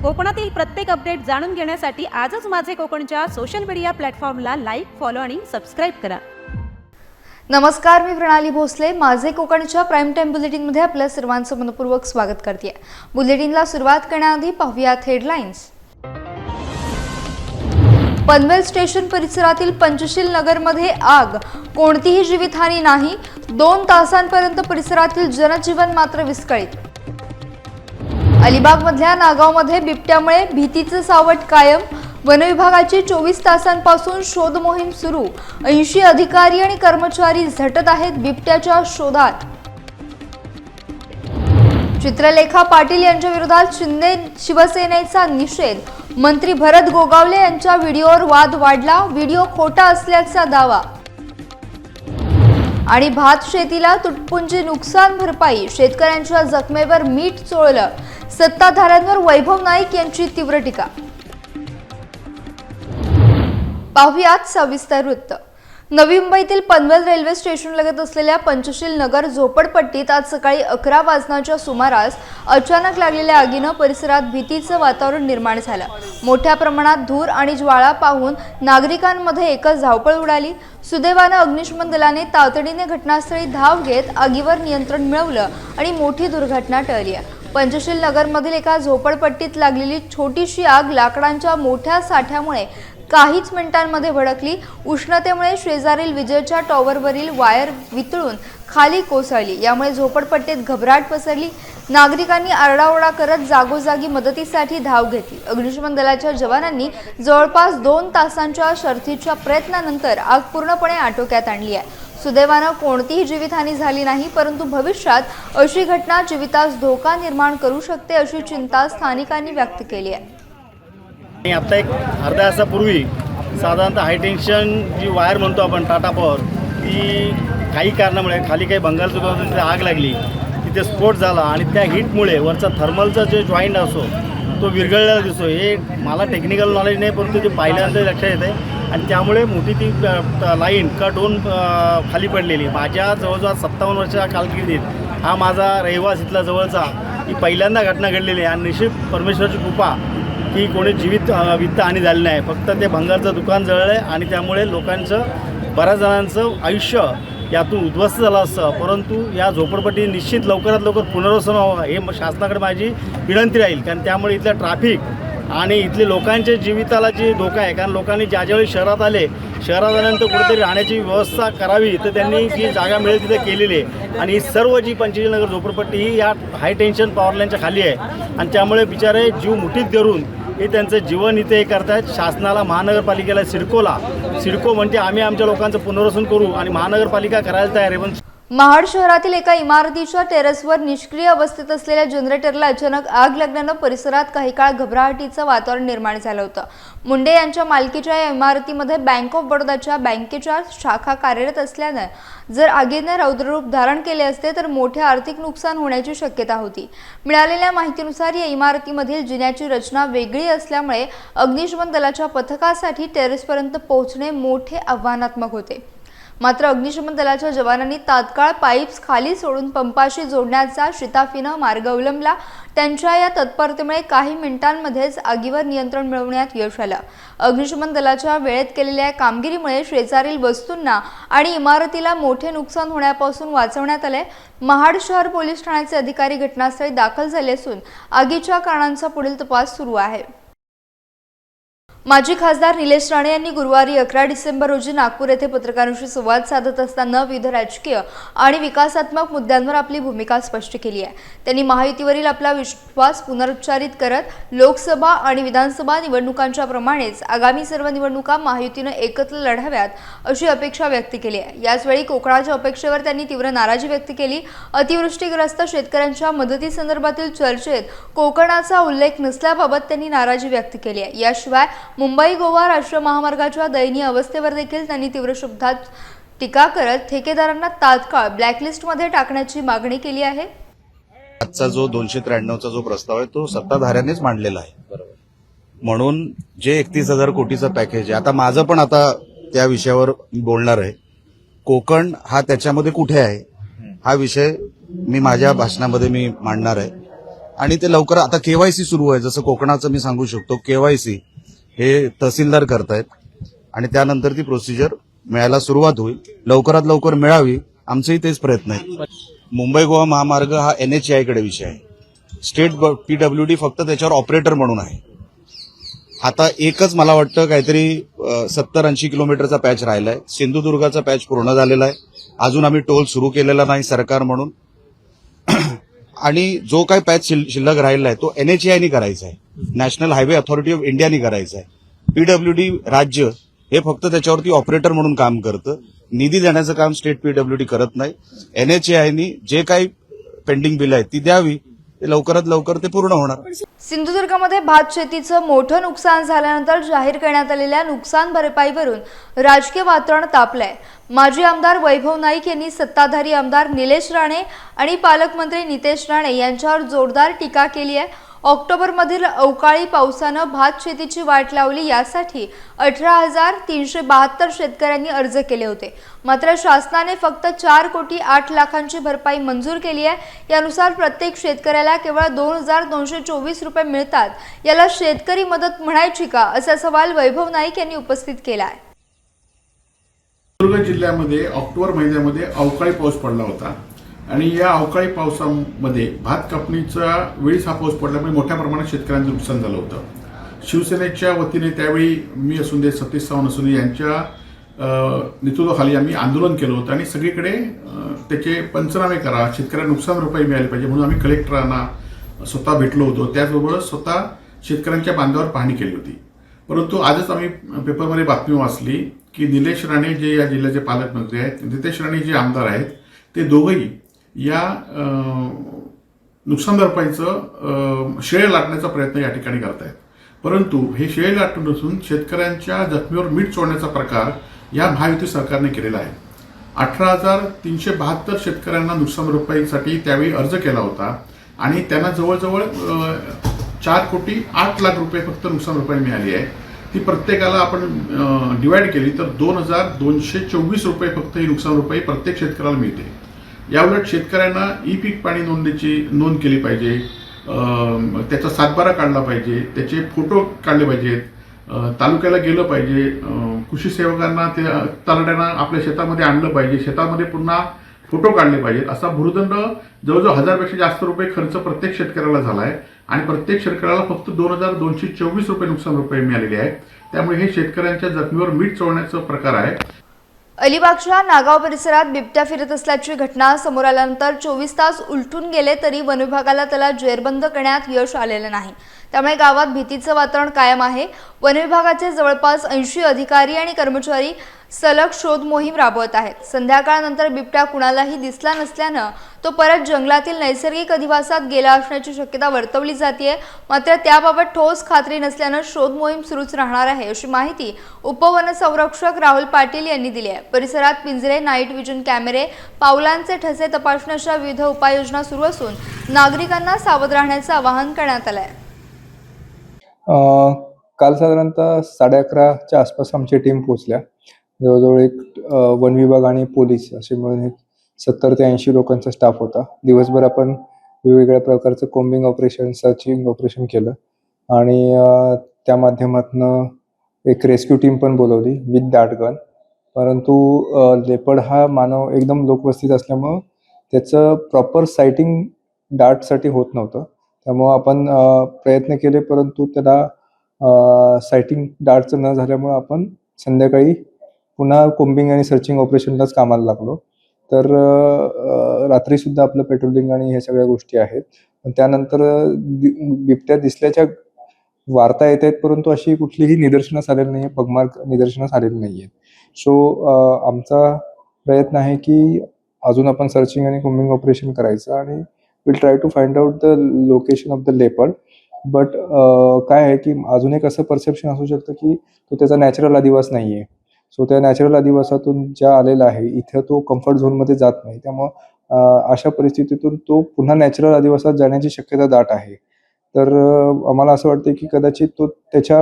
कोकणातील प्रत्येक अपडेट जाणून घेण्यासाठी आजच माझे कोकणच्या सोशल मीडिया प्लॅटफॉर्मला लाईक, फॉलो आणि सबस्क्राईब करा. नमस्कार, मी प्रणाली भोसले. माझे कोकणच्या प्राईम टाइम बुलेटिनमध्ये आपल्या सर्वांचं मनपूर्वक स्वागत करते. बुलेटिनला सुरुवात करण्याआधी पाहूयात हेडलाईन्स. पनवेल स्टेशन परिसरातील पंचशील नगरमध्ये आग, कोणतीही जीवितहानी नाही. 2 तासांपर्यंत परिसरातील जनजीवन मात्र विस्कळीत. अलिबागमधल्या नागावमध्ये बिबट्यामुळे भीतीचं सावट कायम. वनविभागाची 24 तासांपासून शोध मोहीम सुरू. 80 अधिकारी आणि कर्मचारी झटत आहेत बिबट्याच्या शोधात. चित्रलेखा पाटील यांच्या विरोधात शिंदे शिवसेनेचा निषेध. मंत्री भरत गोगावले यांच्या व्हिडिओवर वाद वाढला. व्हिडिओ खोटा असल्याचा दावा. आणि भात शेतीला तुटपुंजी नुकसान भरपाई, शेतकऱ्यांच्या जखमेवर मीठ चोळलं. सत्ताधाऱ्यांवर वैभव नाईक यांची तीव्र टीका. पाहुयात सविस्तर वृत्त. नवी मुंबईतील पनवेल रेल्वे स्टेशन लगत असलेल्या पंचशील नगर झोपडपट्टीत आज सकाळी 11 वाजण्याच्या सुमारास अचानक लागलेल्या आगीनं परिसरात भीतीचं वातावरण निर्माण झालं. मोठ्या प्रमाणात धूर आणि ज्वाळा पाहून नागरिकांमध्ये एकच धावपळ उडाली. सुदैवानं अग्निशमन दलाने तातडीने घटनास्थळी धाव घेत आगीवर नियंत्रण मिळवलं आणि मोठी दुर्घटना टळली. पंचशील नगरमधील एका झोपडपट्टीत लागलेली छोटीशी आग लाकडांच्या मोठ्या साठ्यामुळे काहीच मिनिटांमध्ये भडकली. उष्णतेमुळे शेजारील विजेच्या टॉवरवरील वायर वितळून खाली कोसळली. यामुळे झोपडपट्टीत घबराट पसरली. नागरिकांनी आरडाओरडा करत जागोजागी मदतीसाठी धाव घेतली. अग्निशमन दलाच्या जवानांनी जवळपास 2 तासांच्या शर्थीच्या प्रयत्नानंतर आग पूर्णपणे आटोक्यात आणली आहे. सुदैवानं कोणतीही जीवितहानी झाली नाही, परंतु भविष्यात अशी घटना जीवितास धोका निर्माण करू शकते अशी चिंता स्थानिकांनी व्यक्त केली आहे. आता एक अर्ध्या तासापूर्वी साधारणतः हाय टेन्शन जी वायर म्हणतो आपण टाटा पॉवर, ती काही कारणामुळे खाली काही बंगाल चुकावून तिथे आग लागली. तिथे स्फोट झाला आणि त्या हीटमुळे वरचा थर्मलचा जो जॉईंट असो तो विरघळलेला दिसतो. हे मला टेक्निकल नॉलेज नाही, परंतु ते पाहिल्यानंतर लक्षात येते. आणि त्यामुळे मोठी ती लाईन कट होऊन खाली पडलेली. माझ्या जवळजवळ 57 वर्षाच्या कारकिर्दीत हा माझा रहिवास इथला जवळचा ही पहिल्यांदा घटना घडलेली आहे. आणि निश्चित परमेश्वराची कृपा की कोणी वित्तहानी झाली नाही. फक्त ते भंगारचं दुकान जळलं आहे आणि त्यामुळे लोकांचं, बऱ्याच जणांचं आयुष्य यातून उद्ध्वस्त झालं असतं. परंतु या झोपडपट्टी निश्चित लवकरात लवकर पुनर्वसन व्हावं हे शासनाकडे माझी विनंती राहील. कारण त्यामुळे इथलं ट्रॅफिक आणि इथले लोकांच्या जीविताला जे धोका आहे. कारण लोकांनी ज्यावेळी शहरात आल्यानंतर कुठेतरी राहण्याची व्यवस्था करावी, तर त्यांनी जी जागा मिळेल तिथे केलेली आहे. आणि ही सर्व जी पंचशील नगर झोपडपट्टी ही या हाय टेन्शन पॉवर लाईनच्या खाली आहे. आणि त्यामुळे बिचारे जीव मुठीत धरून हे त्यांचं जीवन इथे हे करतायत. शासनाला, महानगरपालिकेला, सिडको म्हणजे आम्ही आमच्या लोकांचं पुनर्वसन करू आणि महानगरपालिका करायला तयार आहे. पण महाड शहरातील एका इमारतीच्या टेरेसवर निष्क्रिय अवस्थेत असलेल्या जनरेटरला अचानक आग लागल्यानं परिसरात काही काळ घबराहटीचं वातावरण निर्माण झालं होतं. मुंडे यांच्या मालकीच्या या इमारतीमध्ये बँक ऑफ बडोदाच्या बँकेच्या शाखा कार्यरत असल्यानं जर आगीने रौद्ररूप धारण केले असते तर मोठे आर्थिक नुकसान होण्याची शक्यता होती. मिळालेल्या माहितीनुसार या इमारतीमधील जिन्याची रचना वेगळी असल्यामुळे अग्निशमन दलाच्या पथकासाठी टेरेसपर्यंत पोहोचणे मोठे आव्हानात्मक होते. मात्र अग्निशमन दलाच्या जवानांनी तात्काळ पाईप्स खाली सोडून पंपाशी जोडण्याचा शिताफीनं मार्ग अवलंबला. त्यांच्या या तत्परतेमुळे काही मिनिटांमध्येच आगीवर नियंत्रण मिळवण्यात यश आलं. अग्निशमन दलाच्या वेळेत केलेल्या कामगिरीमुळे शेजारील वस्तूंना आणि इमारतीला मोठे नुकसान होण्यापासून वाचवण्यात आले. महाड शहर पोलीस ठाण्याचे अधिकारी घटनास्थळी दाखल झाले असून आगीच्या कारणांचा पुढील तपास सुरू आहे. माजी खासदार निलेश राणे यांनी गुरुवारी 11 डिसेंबर रोजी नागपूर येथे पत्रकारांशी संवाद साधत असताना विविध राजकीय आणि विकासात्मक मुद्द्यांवर आपली भूमिका स्पष्ट केली आहे. त्यांनी महायुतीवरील आपला विश्वास पुनरुच्चारित करत लोकसभा आणि विधानसभा निवडणुकांच्या प्रमाणेच आगामी सर्व निवडणुका महायुतीनं एकत्र लढाव्यात अशी अपेक्षा व्यक्त केली आहे. याचवेळी कोकणाच्या अपेक्षेवर त्यांनी तीव्र नाराजी व्यक्त केली. अतिवृष्टीग्रस्त शेतकऱ्यांच्या मदतीसंदर्भातील चर्चेत कोकणाचा उल्लेख नसल्याबाबत त्यांनी नाराजी व्यक्त केली आहे. याशिवाय मुंबई गोवा राष्ट्रीय महामार्गाच्या दयनीय अवस्थेवर देखील त्यांनी तीव्र शब्दात टीका करत ठेकेदारांना तात्काळ ब्लॅकलिस्टमध्ये टाकण्याची मागणी केली आहे. आजचा जो 293चा जो प्रस्ताव आहे तो सत्ताधाऱ्यांनीच मांडलेला आहे. म्हणून जे 31,000 कोटीचं पॅकेज आहे, आता माझं पण आता त्या विषयावर बोलणार आहे. कोकण हा त्याच्यामध्ये कुठे आहे हा विषय मी माझ्या भाषणामध्ये मी मांडणार आहे. आणि ते लवकर आता केवायसी सुरू आहे. जसं कोकणाचं मी सांगू शकतो, केवायसी हे तहसीलदार करतायत आणि त्यानंतर ती प्रोसिजर मिळायला सुरुवात होईल. लवकरात लवकर मिळावी, आमचेही तेच प्रयत्न आहेत. मुंबई गोवा महामार्ग हा NHAI कडे विषय आहे. स्टेट PWD फक्त त्याच्यावर ऑपरेटर म्हणून आहे. आता एकच मला वाटतं काहीतरी 70-80 किलोमीटरचा पॅच राहिलाय. सिंधुदुर्गाचा पॅच पूर्ण झालेला आहे. अजून आम्ही टोल सुरू केलेला नाही सरकार म्हणून. आणि जो काही पॅच शिल्लक राहिला आहे तो NHAI करायचा आहे. नॅशनल हायवे ऑथॉरिटी ऑफ इंडियानी करायचा आहे. PWD राज्य हे फक्त त्याच्यावरती ऑपरेटर म्हणून काम करतं. निधी देण्याचं काम स्टेट PWD करत नाही. NHAI जे काही पेंडिंग बिल आहे ती द्यावी, ते लवकरात लवकर ते पूर्ण होणार. सिंधुदुर्गामध्ये भात शेतीचं मोठं नुकसान झाल्यानंतर जाहीर करण्यात आलेल्या नुकसान भरपाईवरून राजकीय वातावरण तापलंय. माजी आमदार वैभव नाईक यांनी सत्ताधारी आमदार निलेश राणे आणि पालकमंत्री नितेश राणे यांच्यावर जोरदार टीका केली आहे. ऑक्टोबरमधील अवकाळी पावसानं भात शेतीची वाट लावली. यासाठी 18,372 शेतकऱ्यांनी अर्ज केले होते. मात्र शासनाने फक्त 4,08,00,000ची भरपाई मंजूर केली आहे. यानुसार प्रत्येक शेतकऱ्याला केवळ 2,224 रुपये मिळतात. याला शेतकरी मदत म्हणायची का, असा सवाल वैभव नाईक यांनी उपस्थित केला आहे. सिंधुदुर्ग जिल्ह्यामध्ये ऑक्टोबर महिन्यामध्ये अवकाळी पाऊस पडला होता आणि या अवकाळी पावसामध्ये भात कापणीचा वेळीच हा पाऊस पडल्यामुळे मोठ्या प्रमाणात शेतकऱ्यांचं नुकसान झालं होतं. शिवसेनेच्या वतीने त्यावेळी मी असून दे, सतीश सावंत असून दे यांच्या नेतृत्वाखाली आम्ही आंदोलन केलं होतं आणि सगळीकडे त्याचे पंचनामे करा, शेतकऱ्यांना नुकसान भरपाई मिळाली पाहिजे म्हणून आम्ही कलेक्टरांना स्वतः भेटलो होतो. त्याचबरोबर स्वतः शेतकऱ्यांच्या बांधावर पाहणी केली होती. परंतु आजच आम्ही पेपरमध्ये बातमी वाचली की निलेश राणे जे या जिल्ह्याचे पालकमंत्री आहेत, नितेश राणे जे आमदार आहेत, ते दोघंही या नुकसान भरपाईचं श्रेय लाटण्याचा प्रयत्न या ठिकाणी करतायत. परंतु हे श्रेय लाटून नसून शेतकऱ्यांच्या जखमीवर मीठ चोळण्याचा प्रकार या महायुती सरकारने केलेला आहे. 18,372 शेतकऱ्यांना नुकसान भरपाईसाठी त्यावेळी अर्ज केला होता आणि त्यांना जवळजवळ 4,08,00,000 रुपये फक्त नुकसान भरपाई मिळाली आहे. ती प्रत्येकाला आपण डिवाइड केली तर 2,224 रुपये फक्त ही नुकसान भरपाई प्रत्येक शेतकऱ्याला मिळते. याउलट शेतकऱ्यांना पीक पाणी नोंदणीची नोंद केली पाहिजे, त्याचा सातबारा काढला पाहिजे, त्याचे फोटो काढले पाहिजेत, तालुक्याला गेलं पाहिजे, कृषी सेवकांना ते तलाट्यांना आपल्या शेतामध्ये आणलं पाहिजे, शेतामध्ये पुन्हा फोटो काढले पाहिजेत. असा भूर्दंड जवळजवळ 1,000पेक्षा जास्त रुपये खर्च प्रत्येक शेतकऱ्याला झाला आहे आणि प्रत्येक शेतकऱ्याला फक्त 2,224 रुपये नुकसान भरपाई मिळालेली आहे. त्यामुळे हे शेतकऱ्यांच्या जखमीवर मीठ चोळण्याचा प्रकार आहे. अलिबागच्या नागाव परिसरात बिबट्या फिरत असल्याची घटना समोर आल्यानंतर 24 तास उलटून गेले तरी वनविभागाला त्याला जेरबंद करण्यात यश आलेलं नाही. त्यामुळे गावात भीतीचं वातावरण कायम आहे. वनविभागाचे जवळपास 80 अधिकारी आणि कर्मचारी सलग शोध मोहीम राबवत आहेत. संध्याकाळनंतर बिबट्या कुणालाही दिसला नसल्यानं तो परत जंगलातील नैसर्गिक अधिवासात गेला असण्याची शक्यता वर्तवली जाते. मात्र त्याबाबत ठोस खात्री नसल्यानं शोध मोहीम सुरूच राहणार आहे, अशी माहिती उपवनसंरक्षक राहुल पाटील यांनी दिली आहे. परिसरात पिंजरे, नाईट विजन कॅमेरे, पावलांचे ठसे तपासण्याच्या विविध उपाययोजना सुरू असून नागरिकांना सावध राहण्याचं आवाहन करण्यात आलं आहे. काल साधारणतः 11:30च्या आसपास आमची टीम पोहोचल्या. जवळजवळ एक वन विभाग आणि पोलीस असे मिळून एक 70 ते 80 लोकांचा स्टाफ होता. दिवसभर आपण वेगवेगळ्या प्रकारचं कोम्बिंग ऑपरेशन, सर्चिंग ऑपरेशन केलं आणि त्या माध्यमातून एक रेस्क्यू टीम पण बोलवली विथ दॅट गन. परंतु लेपर्ड हा मानव एकदम लोकवस्तीत असल्यामुळं त्याचं प्रॉपर सायटिंग डार्टसाठी होत नव्हतं. त्यामुळं आपण प्रयत्न केले परंतु त्याला सायटिंग डार्टचं न झाल्यामुळं आपण संध्याकाळी पुन्हा कोम्बिंग आणि सर्चिंग ऑपरेशनलाच कामाला लागलो. तर रात्रीसुद्धा आपलं पेट्रोलिंग आणि ह्या सगळ्या गोष्टी आहेत. त्यानंतर बिबट्या दिसल्याच्या वार्ता येत आहेत परंतु अशी कुठलीही निदर्शनास आलेली नाही आहे, पगमार निदर्शनास आलेली नाही आहेत. सो आमचा प्रयत्न आहे की अजून आपण सर्चिंग आणि कोम्बिंग ऑपरेशन करायचं आणि will try to find out the location of the leopard. But काय आहे की अजून एक असं परसेप्शन असू शकतं की तो त्याचा नॅचरल अधिवास नाही आहे. सो त्या नॅचरल अधिवासातून ज्या आलेला आहे इथं तो कम्फर्ट झोनमध्ये जात नाही. त्यामुळं अशा परिस्थितीतून तो पुन्हा नॅचरल अधिवासात जाण्याची शक्यता दाट आहे. तर आम्हाला असं वाटतं की कदाचित तो त्याच्या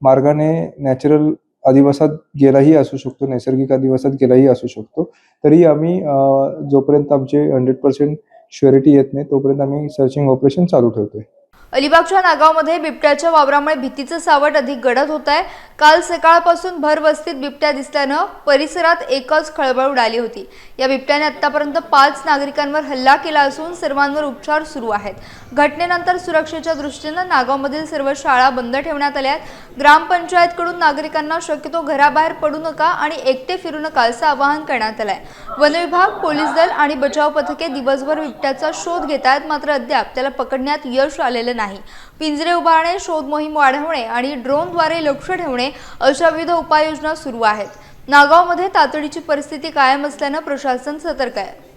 मार्गाने नॅचरल अधिवासात गेलाही असू शकतो, नैसर्गिक अधिवासात गेलाही असू शकतो. तरी आम्ही जोपर्यंत आमचे 100% श्युरिटी येत नाही तोपर्यंत आम्ही सर्चिंग ऑपरेशन चालू ठेवतोय. अलिबागच्या नागावमध्ये बिबट्याच्या वावरामुळे भीतीचं सावट अधिक गडद होत आहे. काल सकाळपासून भर वस्तीत बिबट्या दिसल्यानं परिसरात एकच खळबळ उडाली होती. या बिबट्याने आतापर्यंत 5 नागरिकांवर हल्ला केला असून सर्वांवर उपचार सुरू आहेत. घटनेनंतर सुरक्षेच्या दृष्टीनं नागावमधील सर्व शाळा बंद ठेवण्यात आल्या आहेत. ग्रामपंचायतकडून नागरिकांना शक्यतो घराबाहेर पडू नका आणि एकटे फिरू नका असं आवाहन करण्यात आलंय. वन विभाग, पोलीस दल आणि बचाव पथके दिवसभर बिबट्याचा शोध घेत आहेत, मात्र अद्याप त्याला पकडण्यात यश आलेलं नाही. पिंजरे उभारणे, शोध मोहीम वाढवणे आणि ड्रोनद्वारे लक्ष ठेवणे अशा विविध उपाययोजना सुरू आहेत. नागावमध्ये तातडीची परिस्थिती कायम असल्यानं प्रशासन सतर्क आहे.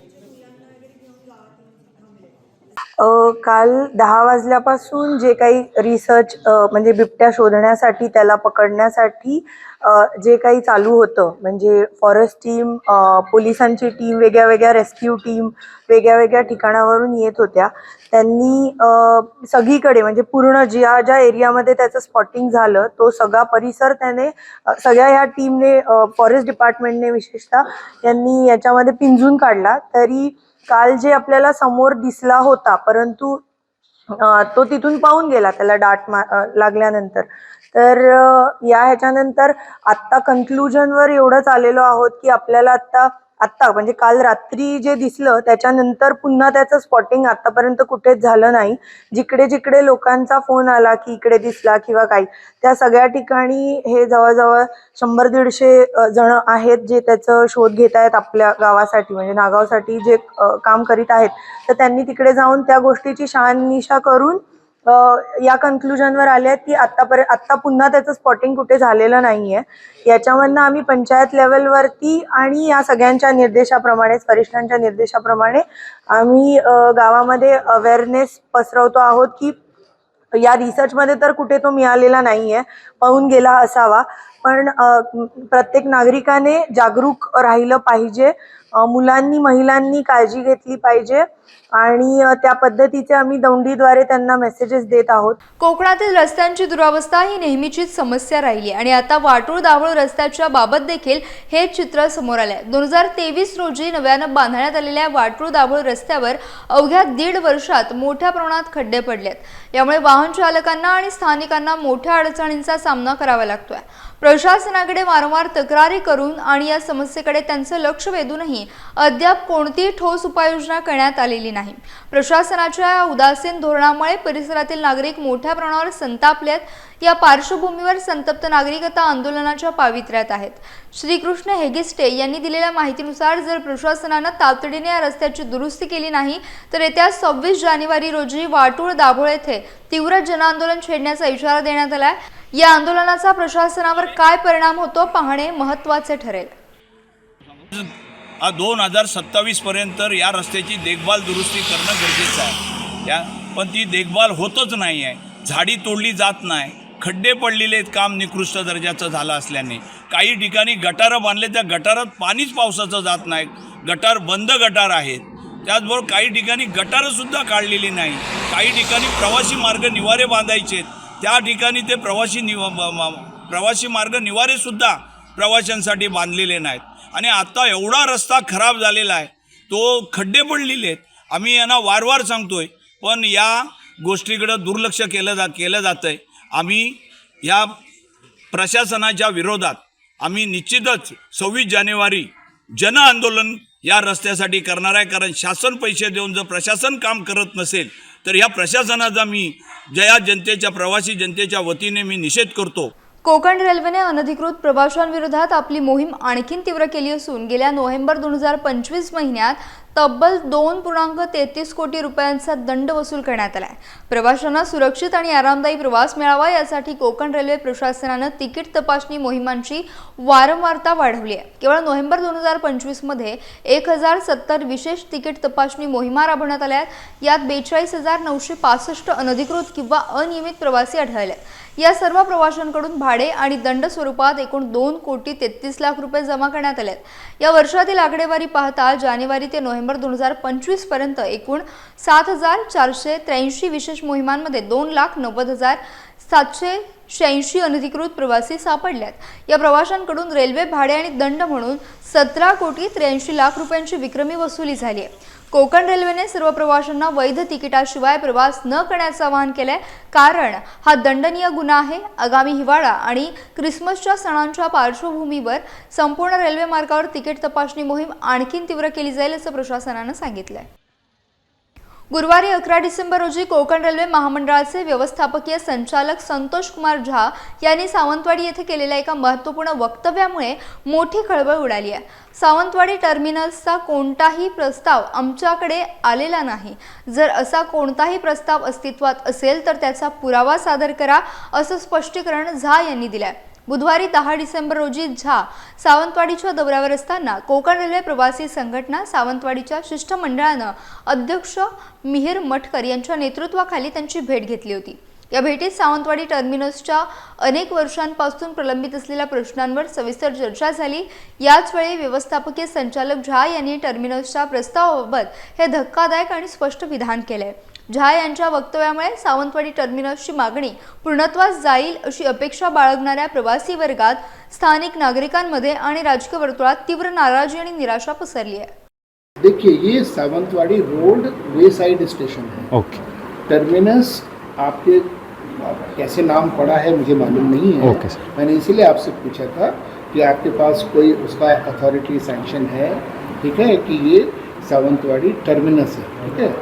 काल 10 वाजल्यापासून जे काही रिसर्च म्हणजे बिबट्या शोधण्यासाठी, त्याला पकडण्यासाठी जे काही चालू होतं, म्हणजे फॉरेस्ट टीम, पोलिसांची टीम, वेगळ्या वेगळ्या रेस्क्यू टीम वेगळ्या वेगळ्या ठिकाणावरून येत होत्या. त्यांनी सगळीकडे म्हणजे पूर्ण ज्या ज्या एरियामध्ये त्याचं स्पॉटिंग झालं तो सगळा परिसर त्याने सगळ्या ह्या टीमने, फॉरेस्ट डिपार्टमेंटने विशेषतः यांनी याच्यामध्ये पिंजून काढला. तरी काल जे आपल्याला समोर दिसला होता, परंतु तो तिथून पाहून गेला त्याला डाट लागल्यानंतर. तर या ह्याच्यानंतर आत्ता कन्क्लुजनवर एवढंच आलेलो आहोत की आपल्याला आत्ता म्हणजे काल रात्री जे दिसलं त्याच्यानंतर पुन्हा त्याचं स्पॉटिंग आतापर्यंत कुठेच झालं नाही. जिकडे जिकडे लोकांचा फोन आला की इकडे दिसला किंवा काही, त्या सगळ्या ठिकाणी हे जवळजवळ 100-150 जण आहेत जे त्याचं शोध घेत आहेत आपल्या गावासाठी, म्हणजे नागावसाठी जे काम करीत आहेत. तर त्यांनी तिकडे जाऊन त्या गोष्टीची शहानिशा करून या कन्क्लुजनवर आले आहेत की आत्ता पुन्हा त्याचं स्पॉटिंग कुठे झालेलं नाहीये. याच्यामधनं आम्ही पंचायत लेवलवरती आणि या सगळ्यांच्या निर्देशाप्रमाणेच, वरिष्ठांच्या निर्देशाप्रमाणे आम्ही गावामध्ये अवेअरनेस पसरवतो आहोत की या रिसर्चमध्ये तर कुठे तो मिळालेला नाहीये, पाहून गेला असावा. पण प्रत्येक नागरिकाने जागरूक राहिलं पाहिजे, मुलांनी, महिलांनी काळजी घेतली पाहिजे आणि त्या पद्धतीचे आम्ही दौंडीद्वारे त्यांना मेसेजेस देत आहोत. कोकणातील रस्त्यांची दुरावस्था ही नेहमीचीच समस्या राहिली आणि आता वाटूळ-दाभोळ रस्त्याच्या बाबत देखील हे चित्र समोर आले. 2023 रोजी नव्यानं बांधण्यात आलेल्या वाटूळ-दाभोळ रस्त्यावर अवघ्या 1.5 वर्षात मोठ्या प्रमाणात खड्डे पडलेत. यामुळे वाहन चालकांना आणि स्थानिकांना मोठ्या अडचणींचा सामना करावा लागतोय. प्रशासनाकडे वारंवार तक्रारी करून आणि या समस्येकडे त्यांचं लक्ष वेधूनही अद्याप कोणतीही ठोस उपाययोजना करण्यात आलेली नाही. प्रशासनाच्या या उदासीन धोरणामुळे परिसरातील नागरिक मोठ्या प्रमाणावर संतापलेत. या पार्श्वभूमीवर संतप्त नागरिक आता आंदोलनाच्या पावित्र्यात आहेत. श्रीकृष्ण हेगिस्टे यांनी दिलेल्या माहितीनुसार जर प्रशासनानं तातडीने या रस्त्याची दुरुस्ती केली नाही तर येत्या 26 जानेवारी रोजी वाटूळ-दाभोळ येथे तीव्र जनआंदोलन छेडण्याचा इशारा देण्यात आलाय. या आंदोलनाचा प्रशासनावर काय परिणाम होतो पाहणे महत्त्वाचे ठरेल. 2027 पर्यंत या रस्त्याची देखभाल दुरुस्ती करणं गरजेचं आहे. पण ती देखभाल होतच नाही आहे. झाडी तोडली जात नाही, खड्डे पडलेले आहेत, काम निकृष्ट दर्जाचं झालं असल्याने. काही ठिकाणी गटारं बांधले, त्या गटारात पाणीच पावसाचं जात नाही, गटार बंद गटार आहेत. त्याचबरोबर काही ठिकाणी गटारंसुद्धा काढलेली नाही. काही ठिकाणी प्रवासी मार्ग निवारे बांधायचे, त्या ठिकाणी ते प्रवासी मार्ग निवारेसुद्धा प्रवाशांसाठी बांधलेले नाहीत. आणि आता एवढा रस्ता खराब झालेला आहे, तो खड्डे पडलेले आहेत. आम्ही यांना वारंवार सांगतोय, पण या गोष्टीकडं दुर्लक्ष केलं जातं आहे. आम्ही या प्रशासनाच्या विरोधात आम्ही निश्चितच 26 जानेवारी जन आंदोलन या रस्त्यासाठी करणार आहे. कारण शासन पैसे देऊन जर प्रशासन काम करत नसेल तर या प्रशासनाचा मी या जनतेच्या, प्रवासी जनतेच्या वतीने मी निषेध करतो. कोकण रेल्वेने अनधिकृत प्रवाशांविरोधात आपली मोहीम आणखीन तीव्र केली असून गेल्या नोव्हेंबर 2025 महिन्यात तब्बल 2.33 कोटी रुपयांचा दंड वसूल करण्यात आला आहे. प्रवाशांना सुरक्षित आणि आरामदायी प्रवास मिळावा यासाठी कोकण रेल्वे प्रशासनानं तिकीट तपासणी मोहिमांची वारंवारता वाढवली आहे. केवळ नोव्हेंबर 2025 मध्ये 1070 विशेष तिकीट तपासणी मोहिमा राबवण्यात आल्या आहेत. यात 42,965 अनधिकृत किंवा अनियमित प्रवासी आढळले. या सर्व प्रवाशांकडून भाडे आणि दंड स्वरूपात एकूण 2,33 लाख रुपये जमा करण्यात आले. या वर्षातील आकडेवारी पाहता जानेवारी ते नोव्हेंबर 2025 पर्यंत एकूण 7,483 विशेष मोहिमांमध्ये 2,90,786 अनधिकृत प्रवासी सापडल्यात. या प्रवाशांकडून रेल्वे भाडे आणि दंड म्हणून 17,83 लाख रुपयांची विक्रमी वसुली झाली आहे. कोकण रेल्वेने सर्व प्रवाशांना वैध तिकिटाशिवाय प्रवास न करण्याचे आवाहन केले, कारण हा दंडनीय गुन्हा आहे. आगामी हिवाळा आणि ख्रिसमसच्या सणांच्या पार्श्वभूमीवर संपूर्ण रेल्वे मार्गावर तिकीट तपासणी मोहीम आणखी तीव्र केली जाईल असं प्रशासनाने सांगितलंय. गुरुवारी 11 डिसेंबर रोजी कोकण रेल्वे महामंडळाचे व्यवस्थापकीय संचालक संतोष कुमार झा यांनी सावंतवाडी येथे केलेल्या एका महत्त्वपूर्ण वक्तव्यामुळे मोठी खळबळ उडाली आहे. सावंतवाडी टर्मिनल्सचा कोणताही प्रस्ताव आमच्याकडे आलेला नाही. जर असा कोणताही प्रस्ताव अस्तित्वात असेल तर त्याचा पुरावा सादर करा, असं स्पष्टीकरण झा यांनी दिलंय. बुधवारी 10 डिसेंबर रोजी झा सावंतवाडीच्या दौऱ्यावर असताना कोकण रेल्वे प्रवासी संघटना सावंतवाडीच्या शिष्टमंडळानं अध्यक्ष मिहिर मटकर यांच्या नेतृत्वाखाली त्यांची भेट घेतली होती. या भेटीत सावंतवाडी टर्मिनसच्या अनेक वर्षांपासून प्रलंबित असलेल्या प्रश्नांवर सविस्तर चर्चा झाली. याच वेळी व्यवस्थापकीय संचालक झा यांनी टर्मिनसच्या प्रस्तावाबाबत हे धक्कादायक आणि स्पष्ट विधान केले. झा यांच्या वक्तव्यामुळे सावंतवाडी टर्मिनसची मागणी पूर्णत्वास जाईल अशी अपेक्षा बाळगणाऱ्या प्रवासी वर्गात, स्थानिक नागरिकांमध्ये आणि राजकीय वर्तुळात तीव्र नाराजी आणि निराशा पसरली आहे. देखिए, ये सावंतवाड़ी रोड वे साइड स्टेशन है. ओके. टर्मिनस आपके कैसे नाम पड़ा है मुझे मालूम नहीं है. Okay sir. मैंने इसीलिए आपसे पूछा था कि आपके पास कोई उसका अथॉरिटी सैंक्शन है, ठीक है, कि ये सावंतवाड़ी टर्मिनस है. ठीक है,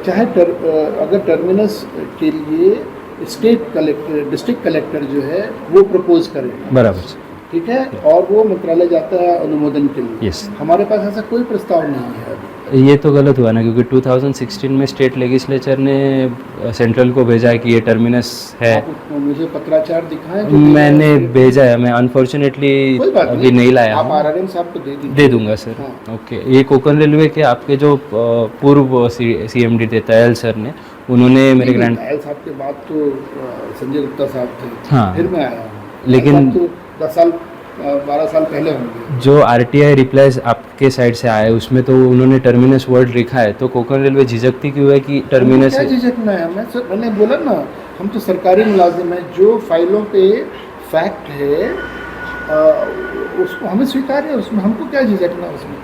चाहे अगर टर्मिनस के लिए स्टेट कलेक्टर, डिस्ट्रिक्ट कलेक्टर जो है वो प्रपोज करे, बराबर सर. ठीक है, और वो मंत्रालय जाता है अनुमोदन के लिए. यस. हमारे पास ऐसा कोई प्रस्ताव नहीं है अभी. ये तो गलत हुआ ना, क्योंकि 2016 में स्टेट लेजिस्लेचर ने सेंट्रल को भेजा है कि ये टर्मिनस है. आप मुझे पत्राचार दिखाएं. मैंने भेजा है, मैं अनफॉर्चुनेटली अभी नहीं लाया आप हूँ. आरआरएम साहब को दे दूंगा सर. हाँ. ओके. ये कोकण रेलवे के आपके जो पूर्व सीएमडी थे तयल सर ने, उन्होंने मेरे ग्रैंड साहब के बाद तो संजय गुप्ता साहब थे. हाँ. फिर मैं आया हूँ. लेकिन तो 10 साल 12 साल पहले होंगे. जो आरटीआई रिप्लाईज आपके साइड से आए उसमें तो उन्होंने टर्मिनस वर्ड लिखा है, तो कोकण रेलवे झिझकती क्यों है कि टर्मिनस क्या झिझकना है? मैंने बोला ना, हम तो सरकारी मुलाजिम हैं. जो फाइलों पे फैक्ट है उसको हमें स्वीकार्य है, उसमें हमको क्या झिझकना उसमें.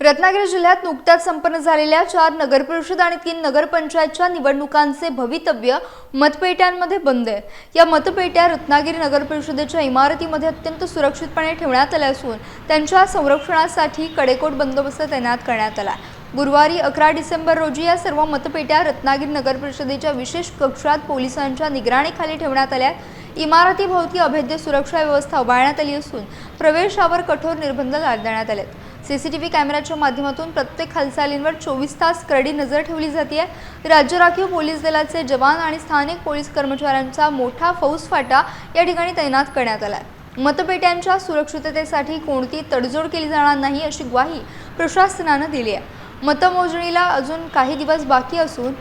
रत्नागिरी जिल्ह्यात नुकत्याच संपन्न झालेल्या 4 नगरपरिषद आणि 3 नगरपंचायतच्या निवडणुकांचे भवितव्य मतपेट्यांमध्ये बंद आहे. या मतपेट्या रत्नागिरी नगरपरिषदेच्या इमारतीमध्ये अत्यंत सुरक्षितपणे ठेवण्यात आल्या असून त्यांच्या संरक्षणासाठी कडेकोट बंदोबस्त तैनात करण्यात आला. गुरुवारी 11 डिसेंबर रोजी या सर्व मतपेट्या रत्नागिरी नगरपरिषदेच्या विशेष कक्षात पोलिसांच्या निगराणीखाली ठेवण्यात आल्या. इमारतीभोवती अभेद्य सुरक्षा व्यवस्था उभारण्यात आली असून प्रवेशावर कठोर निर्बंध लादण्यात आले. सीसीटीव्ही कॅमेऱ्याच्या माध्यमातून प्रत्येक हालचालींवर 24 तास करडी नजर ठेवली जाते. राज्य राखीव पोलीस दलाचे जवान आणि स्थानिक पोलीस कर्मचाऱ्यांचा मोठा फौजफाटा या ठिकाणी तैनात करण्यात आला. मतपेट्यांच्या सुरक्षिततेसाठी कोणतीही तडजोड केली जाणार नाही अशी ग्वाही प्रशासनानं दिली आहे. मतमोजणीला अजून काही दिवस बाकी असून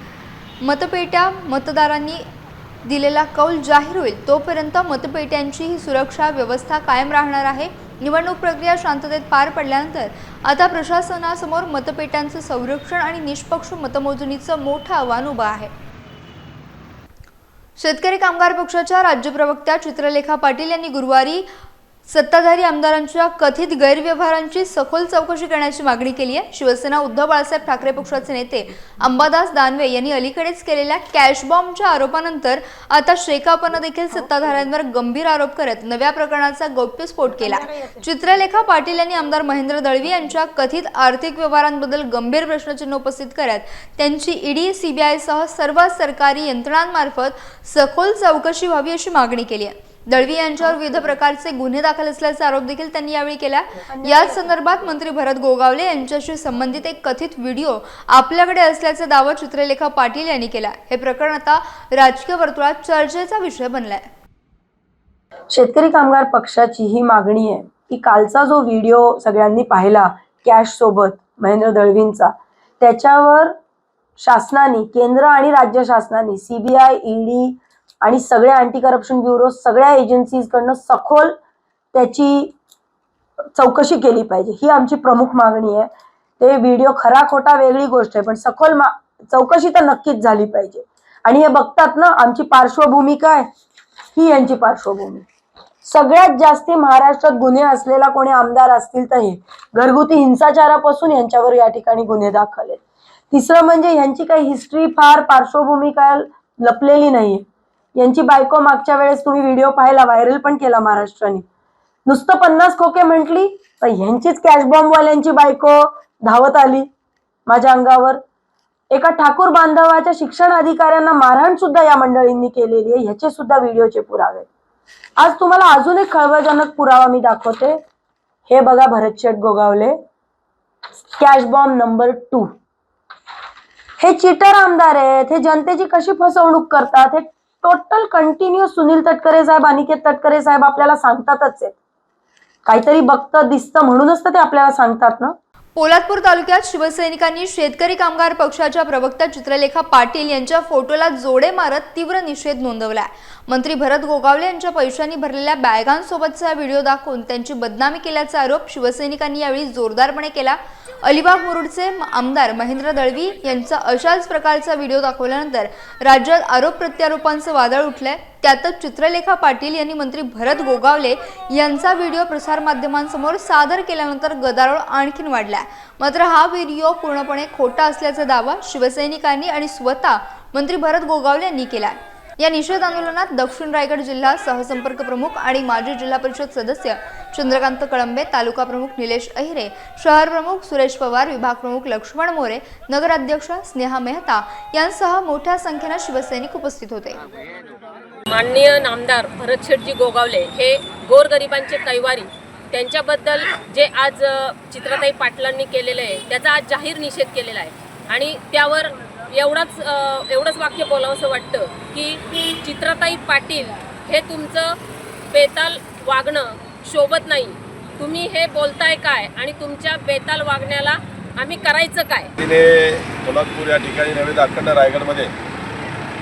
मतपेट्या मतदारांनी दिलेला कौल जाहीर होईल तोपर्यंत मतपेट्यांची ही सुरक्षा व्यवस्था कायम राहणार आहे. निवडणूक प्रक्रिया शांततेत पार पडल्यानंतर आता प्रशासनासमोर मतपेट्यांचं संरक्षण आणि निष्पक्ष मतमोजणीचं मोठं आव्हान उभं आहे. शेतकरी कामगार पक्षाच्या राज्य प्रवक्त्या चित्रलेखा पाटील यांनी गुरुवारी सत्ताधारी आमदारांच्या कथित गैरव्यवहारांची सखोल चौकशी करण्याची मागणी केली आहे. शिवसेना उद्धव बाळासाहेब ठाकरे पक्षाचे नेते अंबादास दानवे यांनी अलीकडेच केलेल्या कॅश बॉम्बच्या आरोपानंतर आता शेकापनं देखील सत्ताधाऱ्यांवर गंभीर आरोप करत नव्या प्रकरणाचा गौप्यस्फोट केला. चित्रलेखा पाटील यांनी आमदार महेंद्र दळवी यांच्या कथित आर्थिक व्यवहारांबद्दल गंभीर प्रश्नचिन्ह उपस्थित करत त्यांची ईडी, सीबीआयसह सर्व सरकारी यंत्रणांमार्फत सखोल चौकशी व्हावी अशी मागणी केली आहे. दळवी यांच्यावर विविध प्रकारचे गुन्हे दाखल असल्याचा आरोप देखील त्यांनी यावेळी केला. याच संदर्भात मंत्री भरत गोगावले यांच्याशी संबंधित एक कथित व्हिडिओ आपल्याकडे असल्याचा दावा चित्रलेखा पाटील यांनी केला. हे प्रकरण आता राजकीय वर्तुळात चर्चेचा विषय बनलाय. शेतकरी कामगार पक्षाची ही मागणी आहे की कालचा जो व्हिडिओ सगळ्यांनी पाहिला कॅश सोबत महेंद्र दळवींचा, त्याच्यावर शासनाने, केंद्र आणि राज्य शासनाने, सीबीआय, ईडी आणि सगळ्या अँटी करप्शन ब्युरो, सगळ्या एजन्सीजकडनं सखोल त्याची चौकशी केली पाहिजे. ही आमची प्रमुख मागणी आहे. ते व्हिडिओ खरा खोटा वेगळी गोष्ट आहे, पण सखोल चौकशी तर नक्कीच झाली पाहिजे. आणि हे बघतात ना आमची पार्श्वभूमी काय, ही यांची पार्श्वभूमी. सगळ्यात जास्ती महाराष्ट्रात गुन्हे असलेला कोणी आमदार असतील तर हे घरगुती हिंसाचारापासून यांच्यावर या ठिकाणी गुन्हे दाखल आहेत. तिसरं म्हणजे ह्यांची काही हिस्ट्री फार पार्श्वभूमी काय लपलेली नाहीये. यांची बायको मागच्या वेळेस तुम्ही व्हिडिओ पाहिला, व्हायरल पण केला महाराष्ट्राने. नुसतं 50 खोके म्हटली तर ह्यांचीच कॅश बॉम्बवाल्यांची बायको धावत आली माझ्या अंगावर. एका ठाकूर बांधवाच्या शिक्षण अधिकाऱ्यांना मारहाण सुद्धा या मंडळींनी केलेली आहे. ह्याचे सुद्धा व्हिडिओचे पुरावे. आज तुम्हाला अजून एक खळबळजनक पुरावा मी दाखवते. हे बघा, भरतशेठ गोगावले, कॅश बॉम्ब नंबर 2. हे चीटर आमदार आहेत. हे जनतेची कशी फसवणूक करतात हे टोटल कंटिन्यू सुनील तटकरे साहेब, अनिकेत तटकरे साहेब आपल्याला सांगतातच आहेत. काहीतरी बघतं दिसतं म्हणूनच तर ते आपल्याला सांगतात ना. पोलादपूर तालुक्यात शिवसैनिकांनी शेतकरी कामगार पक्षाच्या प्रवक्ता चित्रलेखा पाटील यांच्या फोटोला जोडे मारत तीव्र निषेध नोंदवलाय. मंत्री भरत गोगावले यांच्या पैशांनी भरलेल्या बॅगांसोबतचा व्हिडिओ दाखवून त्यांची बदनामी केल्याचा आरोप शिवसैनिकांनी यावेळी जोरदारपणे केला. अलिबाग मुरुडचे आमदार महेंद्र दळवी यांचा अशाच प्रकारचा व्हिडिओ दाखवल्यानंतर राज्यात आरोप प्रत्यारोपांचं वादळ उठलंय. त्यातच चित्रलेखा पाटील यांनी मंत्री भरत गोगावले यांचा व्हिडिओ प्रसारमाध्यमांसमोर सादर केल्यानंतर गदारोळ आणखीन वाढला. मात्र हा व्हिडिओ पूर्णपणे खोटा असल्याचा दावा शिवसैनिकांनी आणि स्वतः मंत्री भरत गोगावले यांनी केला. या निषेध आंदोलनात दक्षिण रायगड जिल्हा सहसंपर्क प्रमुख आणि माजी जिल्हा परिषद सदस्य चंद्रकांत कळंबे, तालुका प्रमुख निलेश अहिरे, शहर प्रमुख सुरेश पवार, विभाग प्रमुख लक्ष्मण मोरे, नगराध्यक्ष स्नेहा मेहता यांसह मोठ्या संख्येने शिवसैनिक उपस्थित होते. माननीय नामदार भरतशेठजी गोगावले हे गोरगरिबांचे कैवारी, त्यांच्याबद्दल जे आज चित्राताई पाटलांनी केलेलं आहे त्याचा आज जाहीर निषेध केलेला आहे. आणि त्यावर एवढंच वाक्य बोलावंसं वाटतं की चित्राताई पाटील हे तुमचं बेताल वागणं शोभत नाही. तुम्ही हे बोलताय काय आणि तुमच्या बेताल वागण्याला आम्ही करायचं काय? पोलादपूर या ठिकाणी नव्हे तर अखंड रायगडमध्ये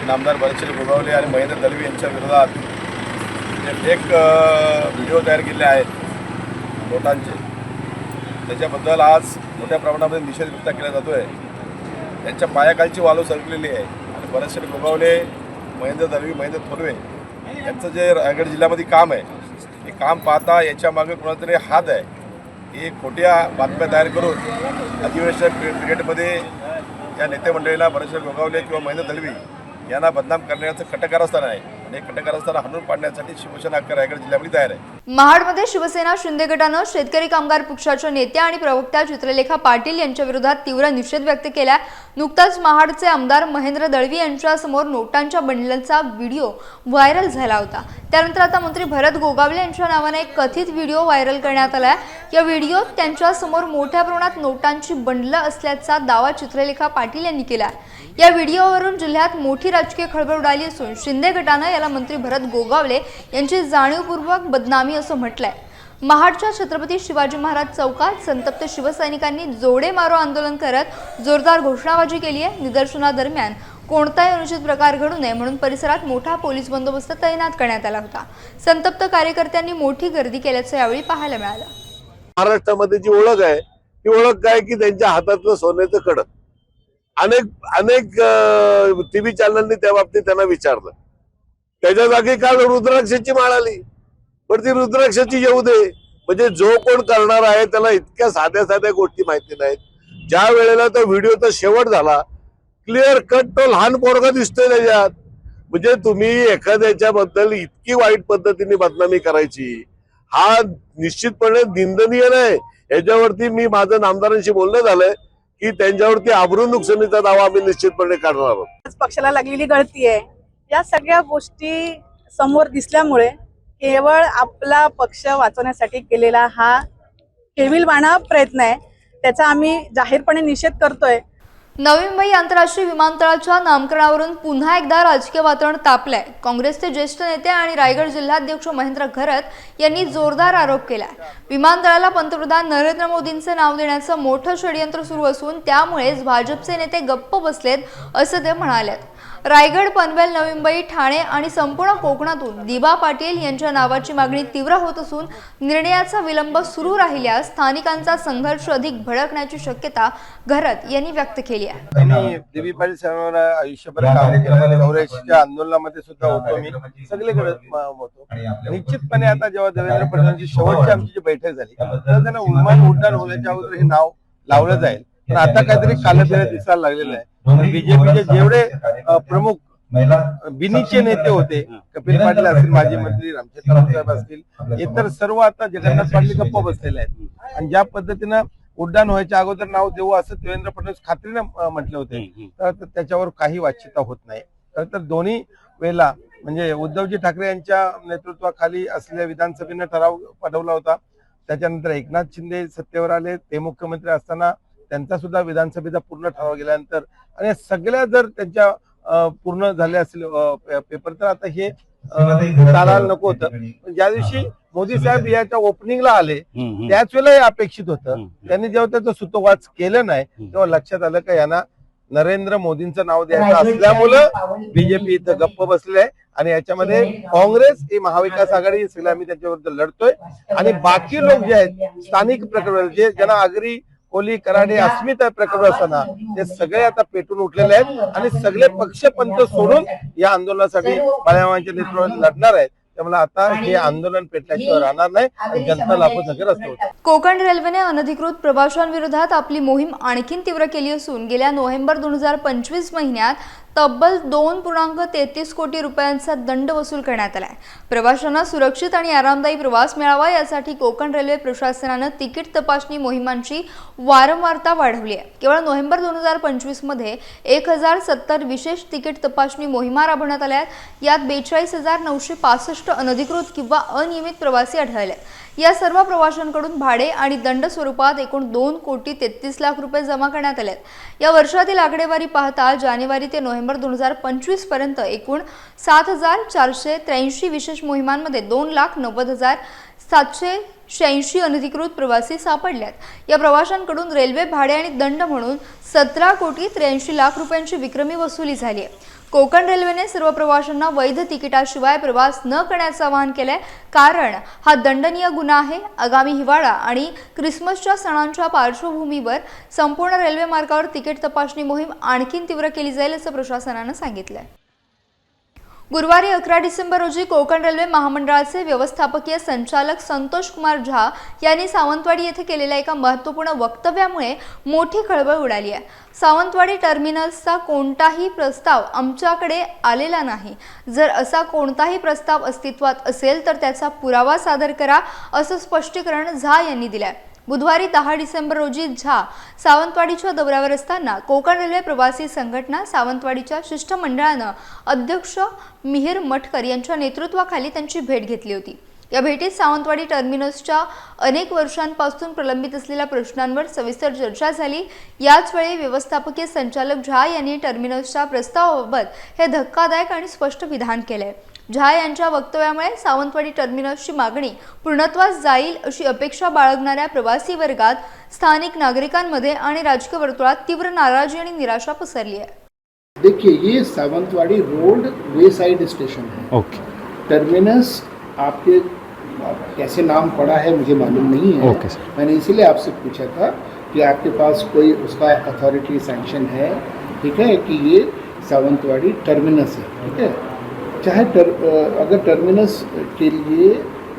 नामदार भरतशेठ गोगावले आणि महेंद्र दळवी यांच्या विरोधात एक व्हिडिओ तयार केले आहेत नोटांचे, त्याच्याबद्दल आज मोठ्या प्रमाणामध्ये निषेध व्यक्त केला जातो आहे. त्यांच्या पायाखालची वाळू सरकलेली आहे आणि भरतशेठ गोगावले, महेंद्र दळवी, महेंद्र थोरवे यांचं जे रायगड जिल्ह्यामध्ये काम आहे हे काम पाहता याच्यामागे कोणातरी हात आहे. हे खोट्या बातम्या तयार करून अधिवेशन क्रिकेटमध्ये या नेते मंडळीला भरतशेठ गोगावले किंवा महेंद्र दळवी यांना बदनाम करण्याचं कटकारस्थान आहे आणि कटकारस्थान हाणून पाडण्यासाठी शिवसेना अख्खा रायगड जिल्ह्यामध्ये तयार आहे. महाडमध्ये शिवसेना शिंदे गटानं शेतकरी कामगार पक्षाच्या नेत्या आणि प्रवक्त्या चित्रलेखा पाटील यांच्या विरोधात तीव्र निषेध व्यक्त केला. नुकताच महाडचे आमदार महेंद्र दळवी यांच्या समोर नोटांच्या बंडलांचा व्हिडिओ व्हायरल झाला होता. त्यानंतर आता मंत्री भरत गोगावले यांच्या नावाने एक कथित व्हिडिओ व्हायरल करण्यात आला. या व्हिडिओत त्यांच्या समोर मोठ्या प्रमाणात नोटांची बंडलं असल्याचा दावा चित्रलेखा पाटील यांनी केला. या व्हिडिओवरून जिल्ह्यात मोठी राजकीय खळबळ उडाली असून शिंदे गटानं याला मंत्री भरत गोगावले यांची जाणीवपूर्वक बदनामी असं म्हटलंय. महाडच्या छत्रपती शिवाजी महाराज चौकात संतप्त शिवसैनिकांनी जोडे मारो आंदोलन करत जोरदार घोषणाबाजी केली आहे. निदर्शनादरम्यान कोणताही अनुचित प्रकार घडू नये म्हणून परिसरात मोठा पोलीस बंदोबस्त तैनात करण्यात आला होता. संतप्त कार्यकर्त्यांनी मोठी गर्दी केल्याचं यावेळी पाहायला मिळालं. महाराष्ट्रामध्ये जी ओळख आहे ती ओळख काय की त्यांच्या हातातलं सोन्याचं कडक. अनेक टीव्ही चॅनलनी त्या बाबतीत त्यांना विचारलं. त्याच्या जागी काल रुद्राक्षाची माळ आली, पण ती रुद्राक्षाची येऊ दे. म्हणजे जो कोण करणार आहे त्याला इतक्या साध्या साध्या गोष्टी माहिती नाहीत. ज्या वेळेला तो व्हिडिओचा शेवट झाला, क्लिअर कट तो लहान पोरगा दिसतोय त्याच्यात. म्हणजे तुम्ही एखाद्याच्या बद्दल इतकी वाईट पद्धतीने बदनामी करायची हा निश्चितपणे निंदनीय नाही. याच्यावरती मी माझं नामदारांशी बोलणं झालंय की त्यांच्यावरती आबरू नुकसानीचा दावा आम्ही निश्चितपणे काढणार आहोत. पक्षाला लागलेली गळती आहे. या सगळ्या गोष्टी समोर दिसल्यामुळे केवळ आपला पक्ष वाचवण्यासाठी केलेला हा केविलवाणा प्रयत्न आहे, त्याचा आम्ही जाहीरपणे निषेध करतोय. नवी मुंबई आंतरराष्ट्रीय विमानतळाच्या नामकरणावरून पुन्हा एकदा राजकीय वातावरण तापलंय. काँग्रेसचे ज्येष्ठ नेते आणि रायगड जिल्हाध्यक्ष महेंद्र घरत यांनी जोरदार आरोप केलाय. विमानतळाला पंतप्रधान नरेंद्र मोदींचे नाव देण्याचं मोठं षडयंत्र सुरू असून त्यामुळेच भाजपचे नेते गप्प बसलेत असं ते म्हणालेत. रायगड, पनवेल, नवी मुंबई, ठाणे आणि संपूर्ण कोकणातून दिबा पाटील यांच्या नावाची मागणी तीव्र होत असून निर्णयाचा विलंब सुरू राहिल्यास स्थानिकांचा संघर्ष अधिक भडकण्याची शक्यता घरत यांनी व्यक्त केली आहे. दिबी पाटील साहेबांना आयुष्यभर काम केलं. काँग्रेसच्या आंदोलनामध्ये सुद्धा होतो मी, सगळीकडे होतो. निश्चितपणे आता जेव्हा देवेंद्र फडणवीसांची शेवटची आमची जी बैठक झाली तर त्यांना विमान उड्डाण होण्याच्या अगोदर हे नाव लावलं जाईल पण आता काहीतरी कालबिरं दिसायला लागलेलं आहे. बीजेपीचे जेवढे प्रमुख बिनीचे नेते होते, कपिल पाटील असतील, माजी मंत्री रामचंद्र साहेब असतील, इतर सर्व आता जगन्नाथ पाटील गप्प बसलेले आहेत. आणि ज्या पद्धतीनं उड्डाण व्हायच्या अगोदर नाव देऊ असं देवेंद्र फडणवीस खात्रीनं म्हटले होते, तर त्याच्यावर काही वाच्यता होत नाही. तर दोन्ही वेळेला म्हणजे उद्धवजी ठाकरे यांच्या नेतृत्वाखाली असलेल्या विधानसभेनं ठराव पाठवला होता. त्याच्यानंतर एकनाथ शिंदे सत्तेवर आले, ते मुख्यमंत्री असताना त्यांचा सुद्धा विधानसभेचा पूर्ण ठराव गेल्यानंतर आणि सगळ्या जर त्यांच्या पूर्ण झाले असतील पेपर, तर आता हे चालायला नको होतं. पण ज्या दिवशी मोदी साहेब याच्या ओपनिंगला आले त्याच वेळेला हे अपेक्षित होतं. त्यांनी जेव्हा त्याचं सुतोवाच केलं नाही तेव्हा लक्षात आलं का यांना नरेंद्र मोदींचं नाव द्यायचं असल्यामुळं बीजेपी इथं गप्प बसले आहे. आणि याच्यामध्ये काँग्रेस ही महाविकास आघाडी सगळे आम्ही त्याच्याबद्दल लढतोय. आणि बाकी लोक जे आहेत स्थानिक प्रकरण, जे ज्यांना आगरी कोली कराडे अस्मिता प्रकरण असताना, ते सगळे आता पेटून उठलेले आहेत आणि सगळे पक्षपंथ सोडून या आंदोलनासाठी बाळामामांच्या नेतृत्वात लढणार आहेत. त्यामुळे आता हे आंदोलन पेटल्याशिवाय राहणार नाही आणि जनता लाभोनगर असतो. कोकण रेल्वेने अनधिकृत प्रवाशांविरोधात आपली मोहीम आणखीन तीव्र केली असून गेल्या नोव्हेंबर 2025 महिन्यात तब्बल 2.33 कोटी रुपयांचा दंड वसूल करण्यात आलाय. प्रवाशांना सुरक्षित आणि आरामदायी प्रवास मिळावा यासाठी कोकण रेल्वे प्रशासनानं तिकीट तपासणी मोहिमांची वारंवारता वाढवली आहे. केवळ नोव्हेंबर 2025 मध्ये 1070 विशेष तिकीट तपासणी मोहिमा राबवण्यात आल्या. यात 42,965 अनधिकृत किंवा अनियमित प्रवासी आढळले. या सर्व प्रवाशांकडून भाडे आणि दंड स्वरूपात एकूण 2,33,00,000 रुपये जमा करण्यात आले. या वर्षातील आकडेवारी पाहता जानेवारी ते नोव्हेंबर 2025 पर्यंत एकूण 7,483 विशेष मोहिमांमध्ये 2,90,786 अनधिकृत प्रवासी सापडल्यात. या प्रवाशांकडून रेल्वे भाडे आणि दंड म्हणून 17,83,00,000 रुपयांची विक्रमी वसुली झाली आहे. कोकण रेल्वेने सर्व प्रवाशांना वैध तिकिटाशिवाय प्रवास न करण्याचं आवाहन केलंय, कारण हा दंडनीय गुन्हा आहे. आगामी हिवाळा आणि ख्रिसमसच्या सणांच्या पार्श्वभूमीवर संपूर्ण रेल्वे मार्गावर तिकीट तपासणी मोहीम आणखीन तीव्र केली जाईल असं प्रशासनानं सांगितलंय. गुरुवारी 11 डिसेंबर रोजी कोकण रेल्वे महामंडळाचे व्यवस्थापकीय संचालक संतोष कुमार झा यांनी सावंतवाडी येथे केलेल्या एका महत्त्वपूर्ण वक्तव्यामुळे मोठी खळबळ उडाली आहे. सावंतवाडी टर्मिनल्सचा कोणताही प्रस्ताव आमच्याकडे आलेला नाही. जर असा कोणताही प्रस्ताव अस्तित्वात असेल तर त्याचा पुरावा सादर करा असं स्पष्टीकरण झा यांनी दिलंय. बुधवारी 10 डिसेंबर रोजी झा सावंतवाडीच्या दौऱ्यावर असताना कोकण रेल्वे प्रवासी संघटना सावंतवाडीच्या शिष्टमंडळानं अध्यक्ष मिहिर मटकर यांच्या नेतृत्वाखाली त्यांची भेट घेतली होती. या भेटीत सावंतवाडी टर्मिनसच्या अनेक वर्षांपासून प्रलंबित असलेल्या प्रश्नांवर सविस्तर चर्चा झाली. याच वेळी व्यवस्थापकीय संचालक झा यांनी टर्मिनसच्या प्रस्तावाबाबत हे धक्कादायक आणि स्पष्ट विधान केलंय. झा यांच्या वक्तव्यामुळे सावंतवाडी टर्मिनसची मागणी पूर्णत्वास जाईल अशी अपेक्षा बाळगणाऱ्या प्रवासी वर्गात, स्थानिक नागरिकांमध्ये आणि राजकीय वर्तुळात तीव्र नाराजी आणि निराशा पसरली आहे. देखिए, ये सावंतवाड़ी रोड वे साइड स्टेशन है. ओके. टर्मिनस आपके कैसे नाम पड़ा है मुझे मालूम नहीं है. Okay sir. मैंने इसीलिए आपसे पूछा था कि आपके पास कोई उसका अथॉरिटी सैंक्शन है, ठीक है, कि ये सावंतवाड़ी टर्मिनस है. ठीक है, चाहे अगर टर्मिनस के लिए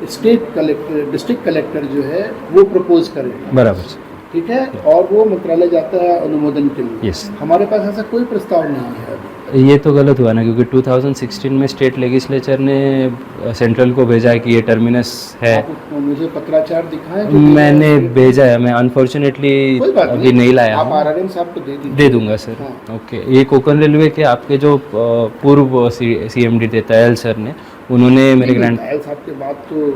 स्टेट कलेक्टर, डिस्ट्रिक्ट कलेक्टर जो है वो प्रपोज करे, बराबर, ठीक है, और वो मंत्रालय जाता है अनुमोदन के लिए. यस. हमारे पास ऐसा कोई प्रस्ताव नहीं है. ये तो गलत हुआ ना, क्योंकि 2016 में स्टेट लेजिस्लेचर ने सेंट्रल को भेजा है कि ये टर्मिनस है. मुझे पत्राचार दिखाएं. मैंने भेजा है, मैं अनफॉर्चुनेटली अभी नहीं लाया. आप आरआरएम साहब को दे दूंगा सर. हाँ. ओके. ये कोकण रेलवे के आपके जो पूर्व सीएमडी थे तयल सर ने, उन्होंने मेरे ग्रैंड तयल साहब के बाद तो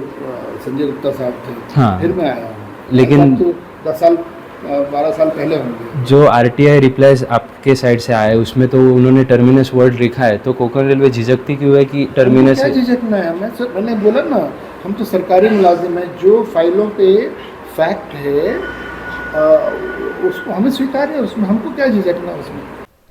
संजय गुप्ता साहब थे. हाँ. फिर मैं आया. लेकिन 10 साल 12 साल पहले होंगे. जो आरटीआई रिप्लाईज आपके साइड से आए उसमें तो उन्होंने टर्मिनस वर्ड लिखा है, तो कोकण रेलवे झिझकती क्यों है कि टर्मिनस? क्या झिझकना है? मैंने बोला ना, हम तो सरकारी मुलाजिम हैं. जो फाइलों पे फैक्ट है उसको हमें स्वीकार्य है, उसमें हमको क्या झिझकना उसमें.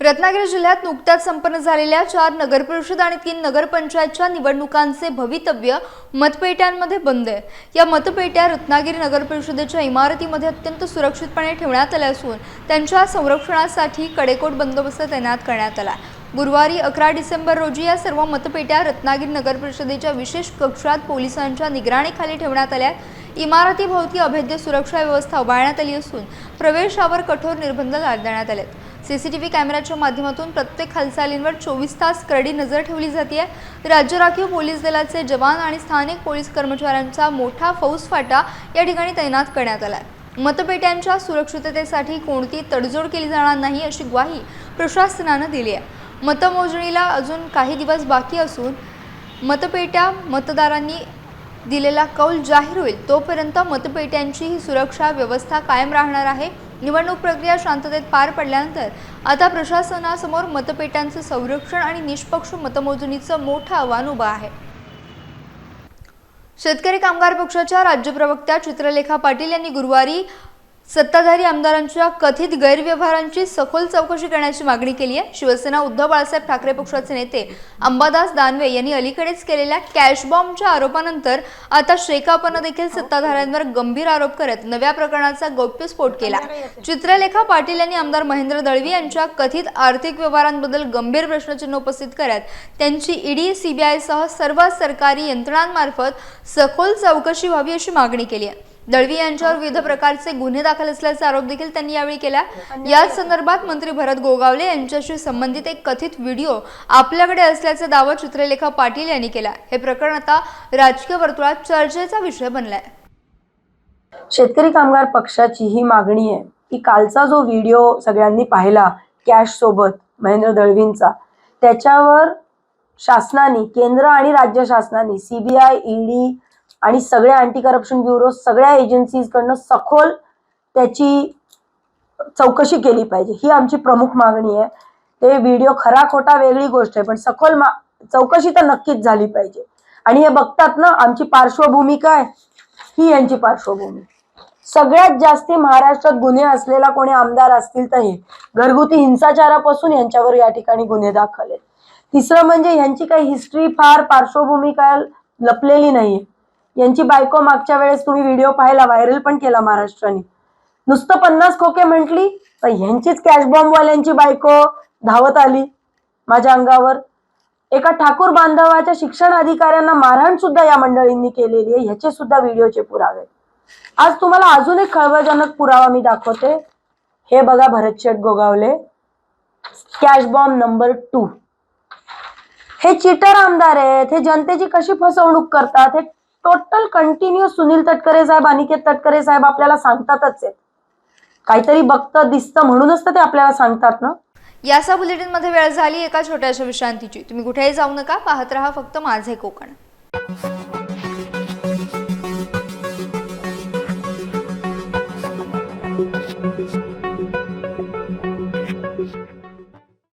रत्नागिरी जिल्ह्यात नुकत्याच संपन्न झालेल्या 4 नगरपरिषद आणि 3 नगरपंचायतच्या निवडणुकांचे भवितव्य मतपेट्यांमध्ये बंद आहे. या मतपेट्या रत्नागिरी नगरपरिषदेच्या इमारतीमध्ये अत्यंत सुरक्षितपणे ठेवण्यात आल्या असून त्यांच्या संरक्षणासाठी कडेकोट बंदोबस्त तैनात करण्यात आला. गुरुवारी 11 डिसेंबर रोजी या सर्व मतपेट्या रत्नागिरी नगरपरिषदेच्या विशेष कक्षात पोलिसांच्या निगराणीखाली ठेवण्यात आल्या. इमारतीभोवती अभेद्य सुरक्षा व्यवस्था उभारण्यात आली असून प्रवेशावर कठोर निर्बंध लादण्यात आलेत. सीसीटीव्ही कॅमेऱ्याच्या माध्यमातून प्रत्येक हालचालींवर 24 तास करडी नजर ठेवली जाते. राज्य राखीव पोलीस दलाचे जवान आणि स्थानिक पोलीस कर्मचाऱ्यांचा मोठा फौजफाटा या ठिकाणी तैनात करण्यात आला आहे. मतपेट्यांच्या सुरक्षिततेसाठी कोणतीही तडजोड केली जाणार नाही अशी ग्वाही प्रशासनानं दिली आहे. मतमोजणीला अजून काही दिवस बाकी असून मतपेट्या मतदारांनी दिलेला कौल जाहीर होईल तोपर्यंत मतपेट्यांची ही सुरक्षा व्यवस्था कायम राहणार आहे. निवडणूक प्रक्रिया शांततेत पार पडल्यानंतर आता प्रशासनासमोर मतपेट्यांचं संरक्षण आणि निष्पक्ष मतमोजणीचं मोठं आव्हान उभं आहे. शेतकरी कामगार पक्षाच्या राज्य प्रवक्त्या चित्रलेखा पाटील यांनी गुरुवारी सत्ताधारी आमदारांच्या कथित गैरव्यवहारांची सखोल चौकशी करण्याची मागणी केली आहे. शिवसेना उद्धव बाळासाहेब ठाकरे पक्षाचे नेते अंबादास दानवे यांनी अलीकडेच केलेल्या कॅश बॉम्बच्या आरोपानंतर आता शेकापनं देखील सत्ताधाऱ्यांवर गंभीर आरोप करत नव्या प्रकरणाचा गौप्यस्फोट केला. चित्रलेखा पाटील यांनी आमदार महेंद्र दळवी यांच्या कथित आर्थिक व्यवहारांबद्दल गंभीर प्रश्नचिन्ह उपस्थित करत त्यांची ईडी, सीबीआयसह सर्व सरकारी यंत्रणांमार्फत सखोल चौकशी व्हावी अशी मागणी केली आहे. दळवी यांच्यावर विविध प्रकारचे गुन्हे दाखल असल्याचा आरोप देखील त्यांनी यावेळी केला. याच संदर्भात मंत्री भरत गोगावले यांच्याशी संबंधित एक कथित व्हिडिओ आपल्याकडे असल्याचा दावा चित्रलेखा पाटील यांनी केला. हे प्रकरण आता राजकीय वर्तुळात चर्चेचा विषय बनलाय. शेतकरी कामगार पक्षाची ही मागणी आहे की कालचा जो व्हिडिओ सगळ्यांनी पाहिला कॅश सोबत महेंद्र दळवींचा, त्याच्यावर शासनाने, केंद्र आणि राज्य शासनाने, सीबीआय, ईडी आणि सगळ्या अँटी करप्शन ब्युरो, सगळ्या एजन्सीजकडनं सखोल त्याची चौकशी केली पाहिजे. ही आमची प्रमुख मागणी आहे. ते व्हिडिओ खरा खोटा वेगळी गोष्ट आहे, पण सखोल चौकशी तर नक्कीच झाली पाहिजे. आणि हे बघतात ना आमची पार्श्वभूमी काय, ही यांची पार्श्वभूमी. सगळ्यात जास्ती महाराष्ट्रात गुन्हे असलेला कोणी आमदार असतील तर हे घरगुती हिंसाचारापासून यांच्यावर या ठिकाणी गुन्हे दाखल आहेत. तिसरं म्हणजे यांची काही हिस्ट्री, फार पार्श्वभूमी काय लपलेली नाहीये. यांची बायको मागच्या वेळेस तुम्ही व्हिडिओ पाहिला, व्हायरल पण केला महाराष्ट्राने, नुसतं 50 खोके म्हटली तर ह्यांचीच कॅश बॉम्बवाल्यांची बायको धावत आली माझ्या अंगावर. एका ठाकूर बांधवाच्या शिक्षण अधिकाऱ्यांना मारहाण सुद्धा या मंडळींनी केलेली आहे. ह्याचे सुद्धा व्हिडिओचे पुरावे. आज तुम्हाला अजून एक खळबळजनक पुरावा मी दाखवते. हे बघा, भरतशेठ गोगावले, कॅश बॉम्ब नंबर 2. हे चिटर आमदार आहेत. हे जनतेची कशी फसवणूक करतात हे टोटल कंटिन्यू सुनील तटकरे साहेब, अनिकेत तटकरे साहेब आपल्याला सांगतातच आहेत. काहीतरी बघतं दिसतं म्हणूनच तर ते आपल्याला सांगतात ना. याचा बुलेटिनमध्ये वेळ झाली एका छोट्याशा विश्रांतीची. तुम्ही कुठेही जाऊ नका, पाहत रहा फक्त माझे कोकण.